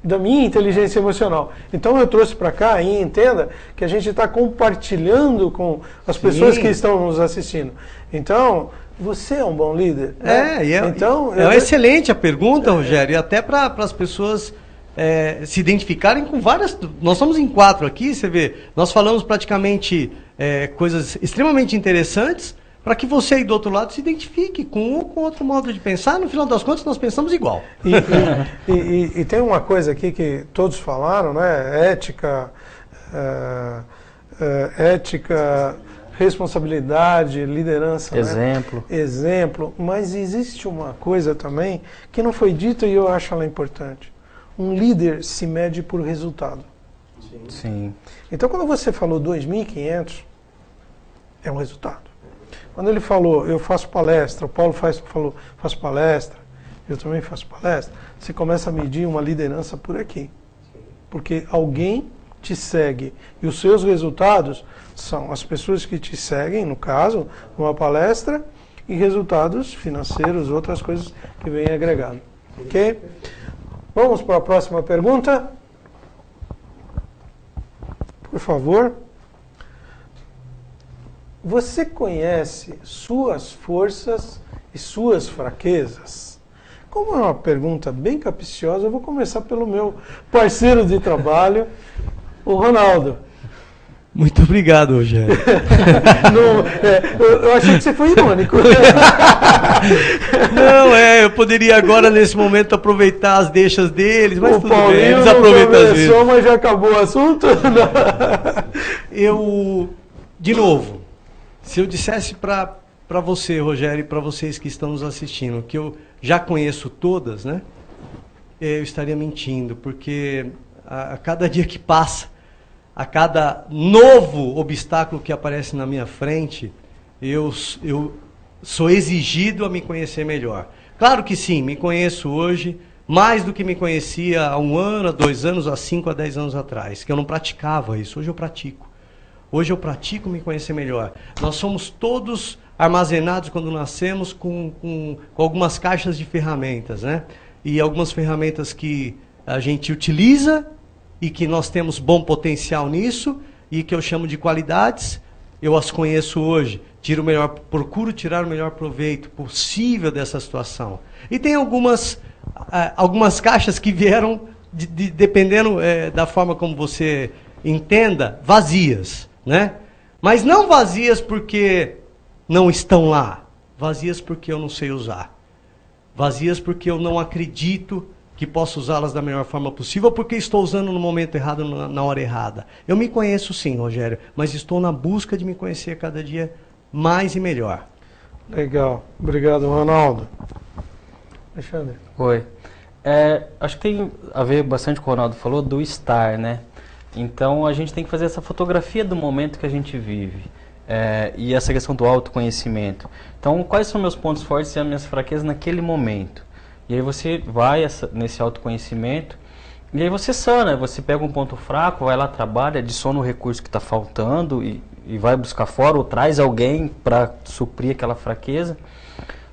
da minha inteligência emocional. Então eu trouxe para cá, e entenda que a gente está compartilhando com as pessoas que estão nos assistindo. Então, você é um bom líder? Então, é excelente a pergunta, Rogério, e até para as pessoas se identificarem com várias... Nós somos em 4 aqui, você vê, nós falamos praticamente coisas extremamente interessantes para que você aí do outro lado se identifique com um ou com outro modo de pensar. No final das contas, nós pensamos igual. E tem uma coisa aqui que todos falaram, né? Ética, responsabilidade, liderança, Exemplo. né? Exemplo. Mas existe uma coisa também que não foi dita e eu acho ela importante. Um líder se mede por resultado. Sim. Então, quando você falou 2.500, é um resultado. Quando ele falou, eu faço palestra, o Paulo falou, faço palestra, eu também faço palestra, você começa a medir uma liderança por aqui. Porque alguém te segue e os seus resultados são as pessoas que te seguem, no caso, numa palestra, e resultados financeiros, outras coisas que vêm agregado. Ok? Vamos para a próxima pergunta. Por favor. Você conhece suas forças e suas fraquezas? Como é uma pergunta bem capciosa, eu vou começar pelo meu parceiro de trabalho, o Ronaldo. Muito obrigado, Rogério. Eu achei que você foi irônico. Não, eu poderia agora, nesse momento, aproveitar as deixas deles, mas o tudo bem, Paulinho eles não aproveitam às vezes. começou, mas já acabou o assunto? De novo, se eu dissesse para você, Rogério, e para vocês que estão nos assistindo, que eu já conheço todas, né? Eu estaria mentindo, porque a cada dia que passa, a cada novo obstáculo que aparece na minha frente, eu sou exigido a me conhecer melhor. Claro que sim, me conheço hoje mais do que me conhecia há 1 ano, há 2 anos, há 5, há 10 anos atrás, que eu não praticava isso. Hoje eu pratico. Hoje eu pratico me conhecer melhor. Nós somos todos armazenados quando nascemos com algumas caixas de ferramentas, né? E algumas ferramentas que a gente utiliza e que nós temos bom potencial nisso e que eu chamo de qualidades. Eu as conheço hoje, procuro tirar o melhor proveito possível dessa situação. E tem algumas caixas que vieram, dependendo da forma como você entenda, vazias, né? Mas não vazias porque não estão lá, vazias porque eu não sei usar, vazias porque eu não acredito que posso usá-las da melhor forma possível, porque estou usando no momento errado, na hora errada. Eu me conheço sim, Rogério, mas estou na busca de me conhecer cada dia mais e melhor. Legal. Obrigado, Ronaldo. Alexandre. Oi. Acho que tem a ver bastante com o Ronaldo falou, do estar, né? Então a gente tem que fazer essa fotografia do momento que a gente vive. E essa questão do autoconhecimento. Então, quais são meus pontos fortes e as minhas fraquezas naquele momento? E aí você vai nesse autoconhecimento e aí você sana, você pega um ponto fraco, vai lá, trabalha, adiciona o recurso que está faltando e vai buscar fora ou traz alguém para suprir aquela fraqueza.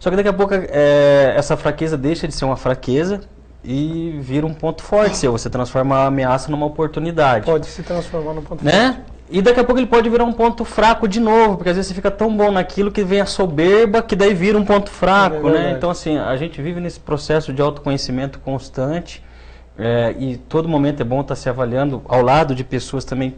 Só que daqui a pouco essa fraqueza deixa de ser uma fraqueza e vira um ponto forte seu. Você transforma a ameaça numa oportunidade. Pode se transformar num ponto né? forte. E daqui a pouco ele pode virar um ponto fraco de novo, porque às vezes você fica tão bom naquilo que vem a soberba, que daí vira um ponto fraco, né? Então, assim, a gente vive nesse processo de autoconhecimento constante e todo momento é bom estar se avaliando ao lado de pessoas também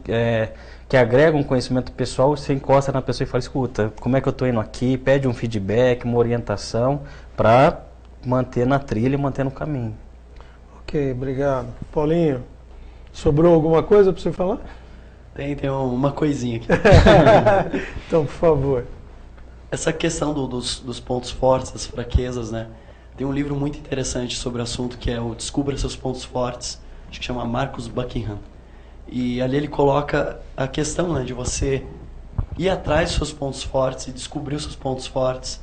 que agregam conhecimento pessoal. Você encosta na pessoa e fala, escuta, como é que eu estou indo aqui? Pede um feedback, uma orientação para manter na trilha e manter no caminho. Ok, obrigado. Paulinho, sobrou alguma coisa para você falar? Tem uma coisinha aqui. Então, por favor. Essa questão dos pontos fortes, das fraquezas, né? Tem um livro muito interessante sobre o assunto que é o Descubra Seus Pontos Fortes, acho que chama Marcus Buckingham. E ali ele coloca a questão, né, de você ir atrás dos seus pontos fortes e descobrir os seus pontos fortes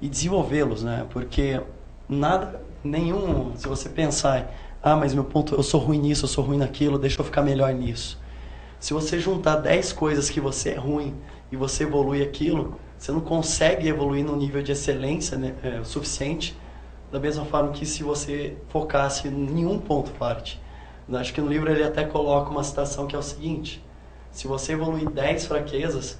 e desenvolvê-los, né? Porque se você pensar, mas meu ponto, eu sou ruim nisso, eu sou ruim naquilo, deixa eu ficar melhor nisso. Se você juntar 10 coisas que você é ruim e você evolui aquilo, você não consegue evoluir no nível de excelência, né, suficiente, da mesma forma que se você focasse em um ponto forte. Acho que no livro ele até coloca uma citação que é o seguinte: se você evoluir 10 fraquezas,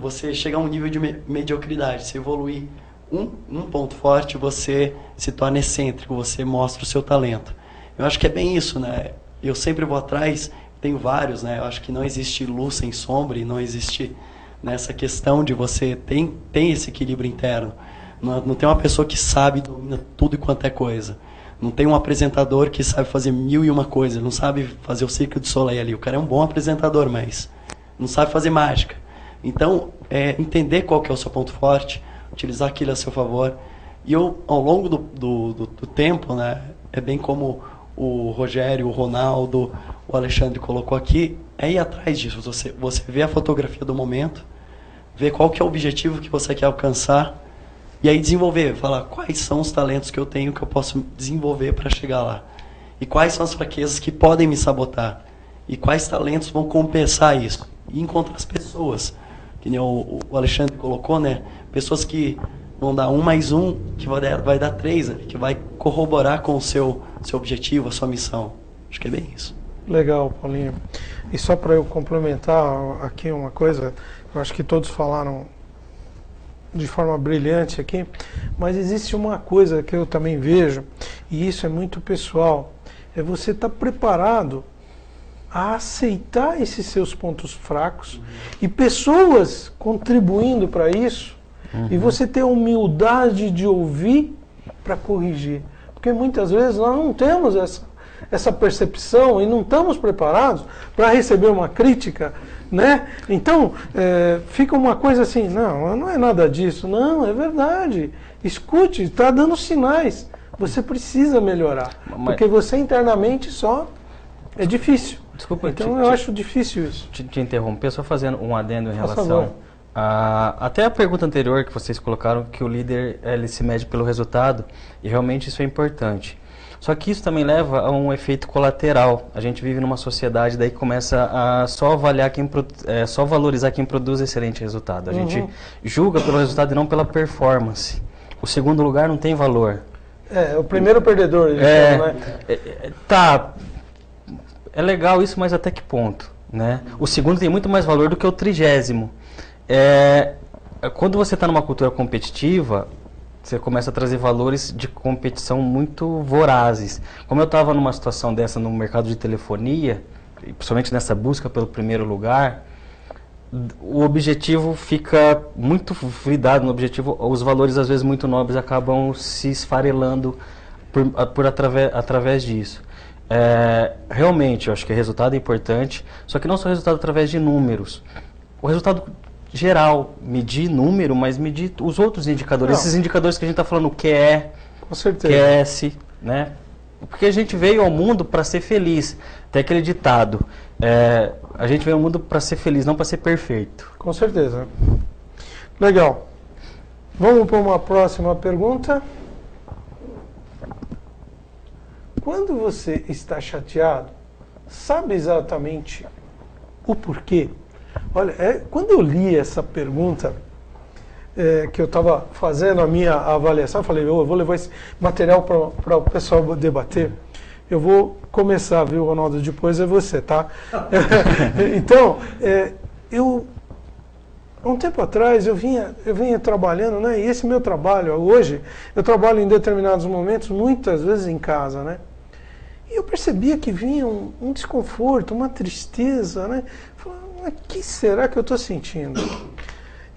você chega a um nível de mediocridade. Se evoluir um ponto forte, você se torna excêntrico, você mostra o seu talento. Eu acho que é bem isso, né? Eu sempre vou atrás, tenho vários, né? Eu acho que não existe luz sem sombra e não existe nessa questão de você tem esse equilíbrio interno. Não tem uma pessoa que sabe, domina tudo e quanto é coisa. Não tem um apresentador que sabe fazer 1001 coisa, não sabe fazer o Cirque du Soleil ali. O cara é um bom apresentador, mas não sabe fazer mágica. Então, entender qual que é o seu ponto forte, utilizar aquilo a seu favor. E eu, ao longo do tempo, né, é bem como o Rogério, o Ronaldo, o Alexandre colocou aqui, é ir atrás disso. Você vê a fotografia do momento, vê qual que é o objetivo que você quer alcançar, e aí desenvolver, falar quais são os talentos que eu tenho que eu posso desenvolver para chegar lá. E quais são as fraquezas que podem me sabotar. E quais talentos vão compensar isso. E encontrar as pessoas. Que nem o Alexandre colocou, né? Pessoas que vão dar 1 mais 1, que vai dar 3, né? Que vai corroborar com o seu objetivo, a sua missão. Acho que é bem isso. Legal, Paulinho. E só para eu complementar aqui uma coisa, eu acho que todos falaram de forma brilhante aqui, mas existe uma coisa que eu também vejo, e isso é muito pessoal, é você estar preparado a aceitar esses seus pontos fracos e pessoas contribuindo para isso, e você ter a humildade de ouvir para corrigir. Porque muitas vezes nós não temos essa percepção e não estamos preparados para receber uma crítica, né? Então, fica uma coisa assim, não é nada disso. Não, é verdade. Escute, está dando sinais. Você precisa melhorar. Porque você internamente só é difícil. Desculpa, então eu acho difícil isso. Te interromper, só fazendo um adendo em Por relação favor. até a pergunta anterior que vocês colocaram, que o líder ele se mede pelo resultado, e realmente isso é importante. Só que isso também leva a um efeito colateral. A gente vive numa sociedade daí que começa a só avaliar só valorizar quem produz excelente resultado. A gente julga pelo resultado e não pela performance. O segundo lugar não tem valor. O primeiro perdedor, eles chamam, né? Tá. É legal isso, mas até que ponto, né? O segundo tem muito mais valor do que o 30º. Quando você está numa cultura competitiva, você começa a trazer valores de competição muito vorazes. Como eu estava numa situação dessa no mercado de telefonia, principalmente nessa busca pelo primeiro lugar, o objetivo fica muito fridado no objetivo, os valores às vezes muito nobres acabam se esfarelando através disso. Realmente, eu acho que o resultado é importante, só que não só o resultado através de números. O resultado geral, medir número, mas medir os outros indicadores. Esses indicadores que a gente está falando, QE, Com certeza. QS, né? Porque a gente veio ao mundo para ser feliz. Tem aquele ditado, a gente veio ao mundo para ser feliz, não para ser perfeito. Com certeza. Legal. Vamos para uma próxima pergunta. Quando você está chateado, sabe exatamente o porquê? Olha, quando eu li essa pergunta, que eu estava fazendo a minha avaliação, eu falei, eu vou levar esse material para o pessoal debater. Eu vou começar, viu, Ronaldo? Depois é você, tá? Então, há um tempo atrás eu vinha trabalhando, né? E esse meu trabalho, hoje, eu trabalho em determinados momentos, muitas vezes em casa, né? E eu percebia que vinha um desconforto, uma tristeza, né? Falei, mas o que será que eu estou sentindo?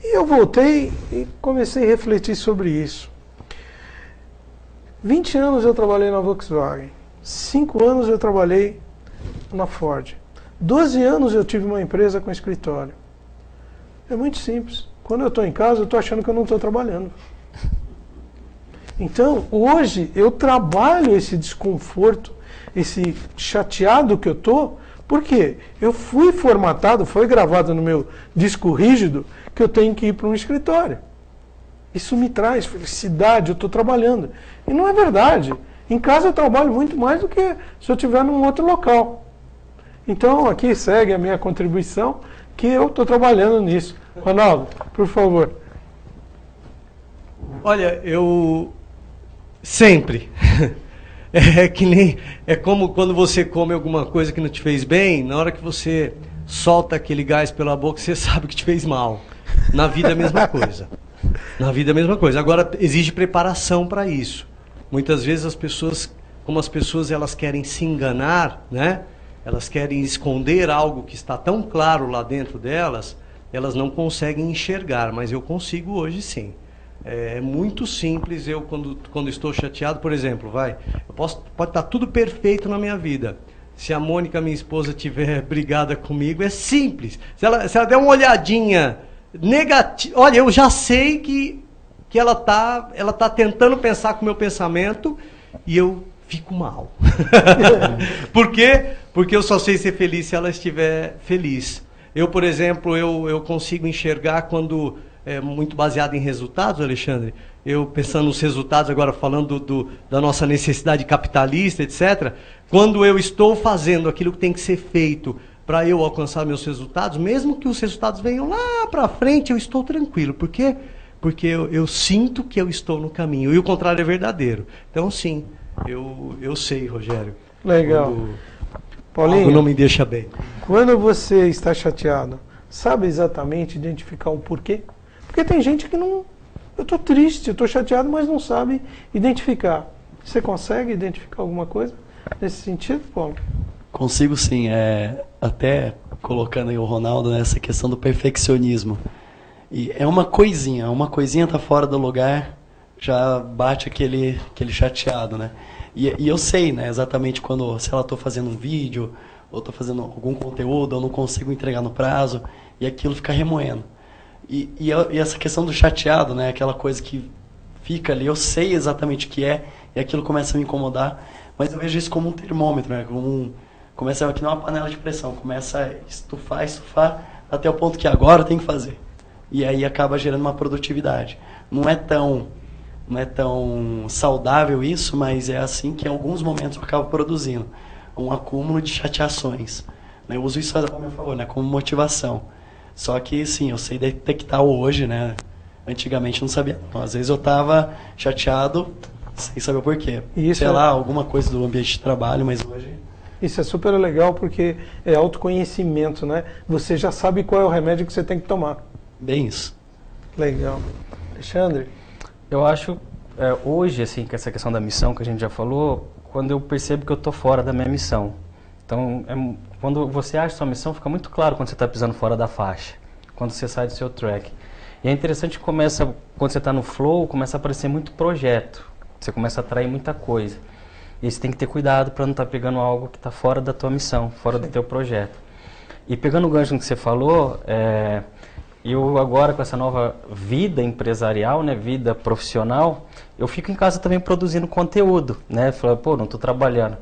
E eu voltei e comecei a refletir sobre isso. 20 anos eu trabalhei na Volkswagen. 5 anos eu trabalhei na Ford. 12 anos eu tive uma empresa com escritório. É muito simples. Quando eu estou em casa, eu estou achando que eu não estou trabalhando. Então, hoje, eu trabalho esse desconforto, esse chateado que eu estou, porque eu fui formatado, foi gravado no meu disco rígido, que eu tenho que ir para um escritório. Isso me traz felicidade, eu estou trabalhando. E não é verdade. Em casa eu trabalho muito mais do que se eu estiver num outro local. Então, aqui segue a minha contribuição, que eu estou trabalhando nisso. Ronaldo, por favor. Olha, eu sempre. É como quando você come alguma coisa que não te fez bem, na hora que você solta aquele gás pela boca, você sabe que te fez mal. Na vida é a mesma coisa. Na vida é a mesma coisa. Agora, exige preparação para isso. Muitas vezes como as pessoas elas querem se enganar, né? Elas querem esconder algo que está tão claro lá dentro delas, elas não conseguem enxergar, mas eu consigo hoje sim. É muito simples, eu quando estou chateado, por exemplo, pode estar tudo perfeito na minha vida. Se a Mônica, minha esposa, tiver brigada comigo, é simples. Se ela der uma olhadinha negativo. Olha, eu já sei que ela tá tentando pensar com o meu pensamento e eu fico mal. Por quê? Porque eu só sei ser feliz se ela estiver feliz. Eu, por exemplo, eu consigo enxergar quando, muito baseado em resultados, Alexandre, eu pensando nos resultados, agora falando da nossa necessidade capitalista, etc., quando eu estou fazendo aquilo que tem que ser feito para eu alcançar meus resultados, mesmo que os resultados venham lá para frente, eu estou tranquilo. Por quê? Porque eu sinto que eu estou no caminho. E o contrário é verdadeiro. Então, sim, eu sei, Rogério. Legal. Paulinho, não me deixa bem. Quando você está chateado, sabe exatamente identificar o porquê? Porque tem gente que não... Eu estou triste, eu estou chateado, mas não sabe identificar. Você consegue identificar alguma coisa nesse sentido, Paulo? Consigo sim. Até colocando aí o Ronaldo nessa questão do perfeccionismo. E é uma coisinha tá fora do lugar, já bate aquele chateado, né? E eu sei, né, exatamente quando, se ela estou fazendo um vídeo, ou estou fazendo algum conteúdo, eu não consigo entregar no prazo, e aquilo fica remoendo. E essa questão do chateado, né, aquela coisa que fica ali, eu sei exatamente o que é, e aquilo começa a me incomodar, mas eu vejo isso como um termômetro, né, começa aqui numa panela de pressão, começa a estufar, até o ponto que agora tem que fazer. E aí acaba gerando uma produtividade. Não é tão saudável isso, mas é assim que em alguns momentos eu acabo produzindo um acúmulo de chateações. Eu uso isso a meu favor, né, como motivação. Só que, sim, eu sei detectar hoje, né? Antigamente eu não sabia. Às vezes eu estava chateado sem saber o porquê. Sei lá, alguma coisa do ambiente de trabalho, mas hoje... Isso é super legal porque é autoconhecimento, né? Você já sabe qual é o remédio que você tem que tomar. Bem isso. Legal. Alexandre? Eu acho, hoje, assim, com essa questão da missão que a gente já falou, quando eu percebo que eu estou fora da minha missão. Então, quando você acha sua missão, fica muito claro quando você está pisando fora da faixa, quando você sai do seu track. E é interessante que quando você está no flow, começa a aparecer muito projeto. Você começa a atrair muita coisa. E você tem que ter cuidado para não estar pegando algo que está fora da tua missão, fora do teu projeto. E pegando o gancho que você falou, eu agora com essa nova vida empresarial, né, vida profissional, eu fico em casa também produzindo conteúdo, né? Falo, pô, não estou trabalhando.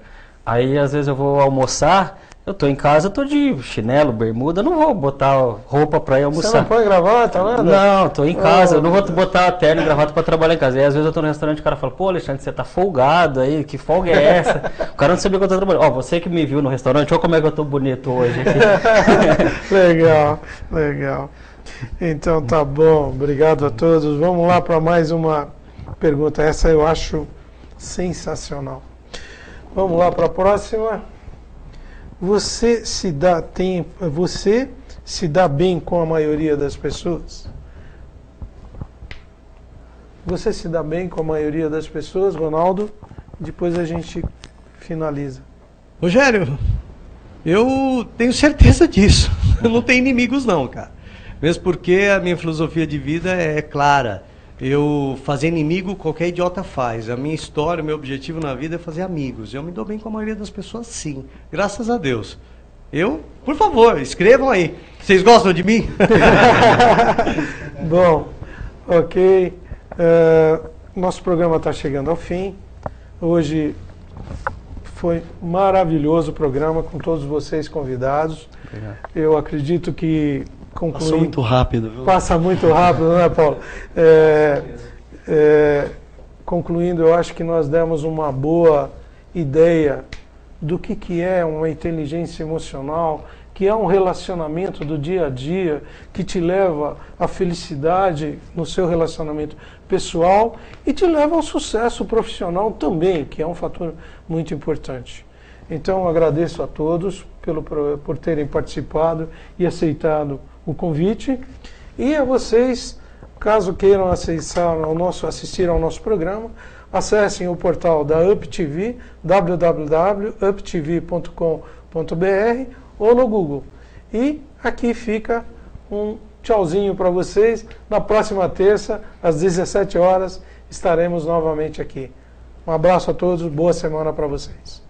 Aí às vezes eu vou almoçar, eu estou em casa, eu estou de chinelo, bermuda, não vou botar roupa para ir almoçar. Você não põe gravata, nada? Não, estou em casa, eu não vou botar terno e gravata para trabalhar em casa. E às vezes eu estou no restaurante e o cara fala, pô, Alexandre, você tá folgado aí, que folga é essa? O cara não sabia que eu estou trabalhando. Ó, você que me viu no restaurante, olha como é que eu estou bonito hoje aqui. Legal, legal. Então tá bom, obrigado a todos. Vamos lá para mais uma pergunta. Essa eu acho sensacional. Vamos lá para a próxima. Você se dá bem com a maioria das pessoas? Você se dá bem com a maioria das pessoas, Ronaldo? Depois a gente finaliza. Rogério, eu tenho certeza disso. Eu não tenho inimigos não, cara. Mesmo porque a minha filosofia de vida é clara. Eu fazer inimigo qualquer idiota faz. A minha história, o meu objetivo na vida é fazer amigos. Eu me dou bem com a maioria das pessoas, sim. Graças a Deus. Por favor, escrevam aí. Vocês gostam de mim? Bom, ok. Nosso programa está chegando ao fim. Hoje foi maravilhoso o programa com todos vocês convidados. Obrigado. Eu acredito que Passou muito rápido, viu? Passa muito rápido, né, Paulo? Concluindo, eu acho que nós demos uma boa ideia do que é uma inteligência emocional, que é um relacionamento do dia a dia, que te leva à felicidade no seu relacionamento pessoal e te leva ao sucesso profissional também, que é um fator muito importante. Então, agradeço a todos por terem participado e aceitado o convite, e a vocês, caso queiram assistir ao nosso programa, acessem o portal da UpTV, www.uptv.com.br, ou no Google. E aqui fica um tchauzinho para vocês. Na próxima terça, às 17 horas, estaremos novamente aqui. Um abraço a todos, boa semana para vocês.